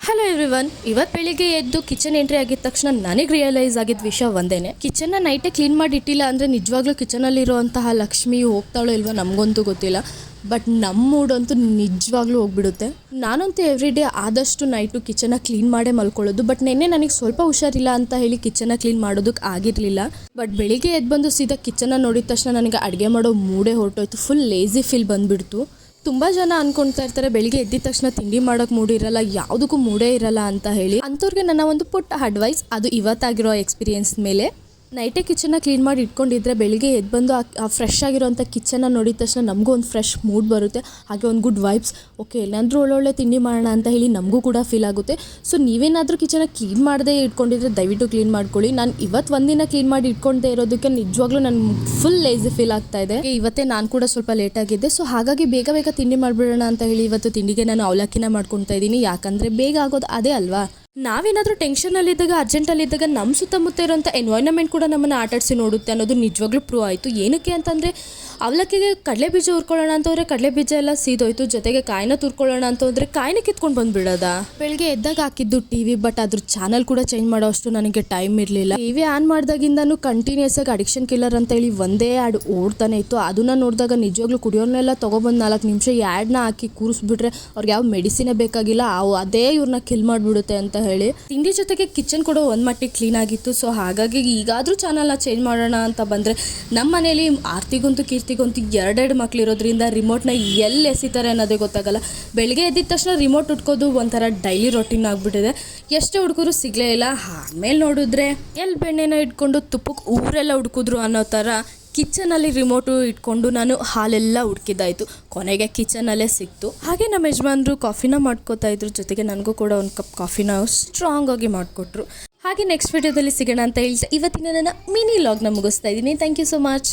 Hello everyone, ಇವತ್ತು ಬೆಳಿಗ್ಗೆ ಎದ್ದು ಕಿಚನ್ ಎಂಟ್ರಿ ಆಗಿದ ತಕ್ಷಣ ನನಗೆ ರಿಯಲೈಸ್ ಆಗಿದ್ದ ವಿಷಯ ಒಂದೇನೆ. ಕಿಚನ್ನ ನೈಟೇ ಕ್ಲೀನ್ ಮಾಡಿ ಇಟ್ಟಿಲ್ಲ ಅಂದರೆ ನಿಜವಾಗ್ಲೂ ಕಿಚನಲ್ಲಿರುವಂತಹ ಲಕ್ಷ್ಮಿ ಹೋಗ್ತಾಳೋ ಇಲ್ವೋ ನಮಗಂತೂ ಗೊತ್ತಿಲ್ಲ. ಬಟ್ ನಮ್ಮ ಮೂಡಂತೂ ನಿಜವಾಗ್ಲೂ ಹೋಗ್ಬಿಡುತ್ತೆ. ನಾನಂತೂ ಎವ್ರಿ ಡೇ ಆದಷ್ಟು ನೈಟು ಕಿಚನ್ನ ಕ್ಲೀನ್ ಮಾಡೇ ಮಲ್ಕೊಳ್ಳೋದು. ಬಟ್ ನಿನ್ನೆ ನನಗೆ ಸ್ವಲ್ಪ ಹುಷಾರಿಲ್ಲ ಅಂತ ಹೇಳಿ ಕಿಚನ್ನ ಕ್ಲೀನ್ ಮಾಡೋದಕ್ಕೆ ಆಗಿರಲಿಲ್ಲ. ಬಟ್ ಬೆಳಿಗ್ಗೆ ಎದ್ದು ಬಂದು ಸೀದಾ ಕಿಚನ್ನ ನೋಡಿದ ತಕ್ಷಣ ನನಗೆ ಅಡುಗೆ ಮಾಡೋ ಮೂಡೇ ಹೊರಟೋಯ್ತು. ಫುಲ್ ಲೇಸಿ ಫೀಲ್ ಬಂದುಬಿಡ್ತು. ತುಂಬ ಜನ ಅನ್ಕೊಳ್ತಾ ಇರ್ತಾರೆ ಬೆಳಿಗ್ಗೆ ಎದ್ದಿದ ತಕ್ಷಣ ತಿಂಡಿ ಮಾಡೋಕೆ ಮೂಡಿರಲ್ಲ, ಯಾವುದಕ್ಕೂ ಮೂಡೇ ಇರಲ್ಲ ಅಂತ ಹೇಳಿ. ಅಂಥವ್ರಿಗೆ ನನ್ನ ಒಂದು ಪುಟ್ಟ ಅಡ್ವೈಸ್, ಅದು ಇವತ್ತಾಗಿರೋ ಎಕ್ಸ್ಪೀರಿಯನ್ಸ್ ಮೇಲೆ. ನೈಟೇ ಕಿಚನ್ನ ಕ್ಲೀನ್ ಮಾಡಿ ಇಟ್ಕೊಂಡಿದ್ರೆ ಬೆಳಿಗ್ಗೆ ಎದ್ದು ಬಂದು ಆ ಫ್ರೆಶ್ ಆಗಿರೋಂಥ ಕಿಚನ್ನ ನೋಡಿದ ತಕ್ಷಣ ನಮಗೂ ಒಂದು ಫ್ರೆಶ್ ಮೂಡ್ ಬರುತ್ತೆ. ಹಾಗೆ ಒಂದು ಗುಡ್ ವೈಬ್ಸ್, ಓಕೆ ಎಲ್ಲಾದರೂ ಒಳ್ಳೊಳ್ಳೆ ತಿಂಡಿ ಮಾಡೋಣ ಅಂತ ಹೇಳಿ ನಮಗೂ ಕೂಡ ಫೀಲ್ ಆಗುತ್ತೆ. ಸೊ ನೀವೇನಾದರೂ ಕಿಚನ್ನ ಕ್ಲೀನ್ ಮಾಡದೇ ಇಟ್ಕೊಂಡಿದ್ರೆ ದಯವಿಟ್ಟು ಕ್ಲೀನ್ ಮಾಡ್ಕೊಳ್ಳಿ. ನಾನು ಇವತ್ತು ಒಂದಿನ ಕ್ಲೀನ್ ಮಾಡಿ ಇಟ್ಕೊಳ್ದೇ ಇರೋದಕ್ಕೆ ನಿಜವಾಗ್ಲೂ ನನಗೆ ಫುಲ್ ಲೇಸಿ ಫೀಲ್ ಆಗ್ತಾ ಇದೆ. ಇವತ್ತೇ ನಾನು ಕೂಡ ಸ್ವಲ್ಪ ಲೇಟಾಗಿದ್ದೆ. ಸೊ ಹಾಗಾಗಿ ಬೇಗ ಬೇಗ ತಿಂಡಿ ಮಾಡಿಬಿಡೋಣ ಅಂತ ಹೇಳಿ ಇವತ್ತು ತಿಂಡಿಗೆ ನಾನು ಅವಲಕ್ಕಿನ ಮಾಡ್ಕೊತಾ ಇದ್ದೀನಿ. ಯಾಕಂದರೆ ಬೇಗ ಆಗೋದು ಅದೇ ಅಲ್ವಾ. ನಾವೇನಾದರೂ ಟೆನ್ಷನಲ್ಲಿದ್ದಾಗ, ಅರ್ಜೆಂಟಲ್ಲಿದ್ದಾಗ ನಮ್ಮ ಸುತ್ತಮುತ್ತ ಇರೋಂಥ ಎನ್ವೈರನ್ಮೆಂಟ್ ಕೂಡ ನಮ್ಮನ್ನು ಆಟಾಡಿಸಿ ನೋಡುತ್ತೆ ಅನ್ನೋದು ನಿಜವಾಗ್ಲೂ ಪ್ರೂವ್ ಆಯಿತು. ಏನಕ್ಕೆ ಅಂತಂದರೆ ಅವಲಕ್ಕಿಗೆ ಕಡಲೆ ಬೀಜ ಹುರ್ಕೊಳ್ಳೋಣ ಅಂತಂದರೆ ಕಡಲೆ ಬೀಜ ಎಲ್ಲ ಸೀದೋಯ್ತು, ಜೊತೆಗೆ ಕಾಯಿನ ತುರ್ಕೊಳ್ಳೋಣ ಅಂತಂದರೆ ಕಾಯಿನ ಕಿತ್ಕೊಂಡು ಬಂದುಬಿಡೋದ. ಬೆಳಗ್ಗೆ ಎದ್ದಾಗ ಹಾಕಿದ್ದು ಟಿವಿ, ಬಟ್ ಅದ್ರ ಚಾನಲ್ ಕೂಡ ಚೇಂಜ್ ಮಾಡೋ ಅಷ್ಟು ನನಗೆ ಟೈಮ್ ಇರಲಿಲ್ಲ. ಟಿವಿ ಆನ್ ಮಾಡಿದಾಗಿಂದನೂ ಕಂಟಿನ್ಯೂಸ್ ಆಗಿ ಅಡಿಕ್ಷನ್ ಕಿಲ್ಲರ್ ಅಂತ ಹೇಳಿ ಒಂದೇ ಆ್ಯಡ್ ಓಡ್ತಾನೆ ಇತ್ತು. ಅದನ್ನು ನೋಡಿದಾಗ ನಿಜವಾಗ್ಲೂ ಕುಡಿಯೋರ್ನೆಲ್ಲ ತೊಗೊಬಂದು 4 ನಿಮಿಷ ಈ ಆ್ಯಡ್ನ ಹಾಕಿ ಕೂರಿಸ್ಬಿಟ್ರೆ ಅವ್ರಿಗೆ ಯಾವ ಮೆಡಿಸಿನೇ ಬೇಕಾಗಿಲ್ಲ, ಅದೇ ಇವ್ರನ್ನ ಕಿಲ್ ಮಾಡಿಬಿಡುತ್ತೆ ಅಂತ ಹೇಳಿ. ತಿಂಡಿ ಜೊತೆಗೆ ಕಿಚನ್ ಕೂಡ ಒಂದು ಮಟ್ಟಿಗೆ ಕ್ಲೀನ್ ಆಗಿತ್ತು. ಸೊ ಹಾಗಾಗಿ ಈಗಾದರೂ ಚಾನಲ್ನ ಚೇಂಜ್ ಮಾಡೋಣ ಅಂತ ಬಂದರೆ, ನಮ್ಮ ಮನೇಲಿ ಆರ್ತಿಗಂತೂ ಕೀರ್ತಿಗಂತೂ 2 ಮಕ್ಳಿರೋದ್ರಿಂದ ರಿಮೋಟ್ನ ಎಲ್ಲಿ ಎಸಿತಾರೆ ಅನ್ನೋದೇ ಗೊತ್ತಾಗಲ್ಲ. ಬೆಳಗ್ಗೆ ಎದ್ದಿದ ತಕ್ಷಣ ರಿಮೋಟ್ ಹುಡ್ಕೋದು ಒಂಥರ ಡೈಲಿ ರೊಟೀನ್ ಆಗಿಬಿಟ್ಟಿದೆ. ಎಷ್ಟೇ ಹುಡುಕರು ಸಿಗಲೇ ಇಲ್ಲ. ಆಮೇಲೆ ನೋಡಿದ್ರೆ ಎಲ್ಲಿ ಬೆಣ್ಣೆನ ಇಟ್ಕೊಂಡು ತುಪ್ಪಕ್ಕೆ ಊರೆಲ್ಲ ಹುಡ್ಕಿದ್ರು ಅನ್ನೋ ಥರ ಕಿಚನಲ್ಲಿ ರಿಮೋಟು ಇಟ್ಕೊಂಡು ನಾನು ಹಾಲೆಲ್ಲ ಹುಡುಕಿದ್ದಾಯಿತು. ಕೊನೆಗೆ ಕಿಚನಲ್ಲೇ ಸಿಕ್ತು. ಹಾಗೆ ನಮ್ಮ ಯಜಮಾನ್ರು ಕಾಫಿನ ಮಾಡ್ಕೋತಾ ಇದ್ರು, ಜೊತೆಗೆ ನನಗೂ ಕೂಡ ಒಂದು ಕಪ್ ಕಾಫಿನ ಸ್ಟ್ರಾಂಗ್ ಆಗಿ ಮಾಡಿಕೊಟ್ರು. ಹಾಗೆ ನೆಕ್ಸ್ಟ್ ವಿಡಿಯೋದಲ್ಲಿ ಸಿಗೋಣ ಅಂತ ಹೇಳ್ತಾ ಇವತ್ತಿನ ನನ್ನ ಮಿನಿ ಲಾಗ್ನ ಮುಗಿಸ್ತಾ ಇದ್ದೀನಿ. Thank you so much.